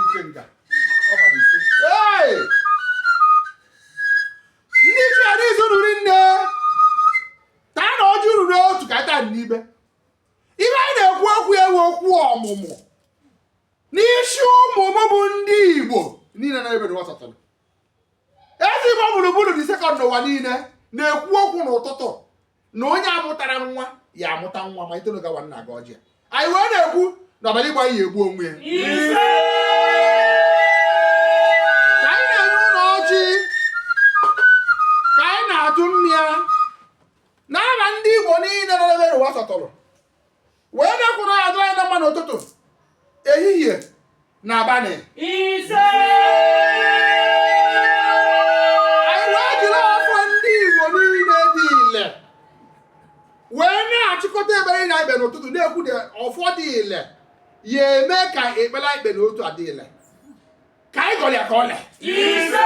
Ikenga. Hey! Ndị chọrọ izuru nne. Taa na ọjị ruru otu ka taa n'ibe. Ibe anyị na-ekwu okwu ewu okwu ọmụmụ. N'isi ụmụ bụ ndị Igbo niile na-ebe n'ụtụtụ. Ezi Igbo gburugburu dị sekọnd n'ụwa niile na-ekwu okwu n'ụtụtụ na onye amụtara nwa ya amụta nwa ma itoolu gawa nna aga ọjị. Anyị wee na-ekwu na abalị gba ya egbu onwe ya. Ka anyị na-enye ụlọ ọjị ka anyị na-atụ mmịa n'aba ndị Igbo niile nọ n'ebe ụwa sọtọrọ wee na-ekwuru ya dụrụ anyị na mma n'ụtụtụ ehihie na abalị ise. Anyị wee jiri afọ ndị Igbo niile dị ile wee na-achịkọta ebere na ikpe n'ụtụtụ na-ekwu dị ọfọ dị ile ya eme ka ekpela ikpe n'otu adị ile ka anyị gọrọ ya ka ọ le ise.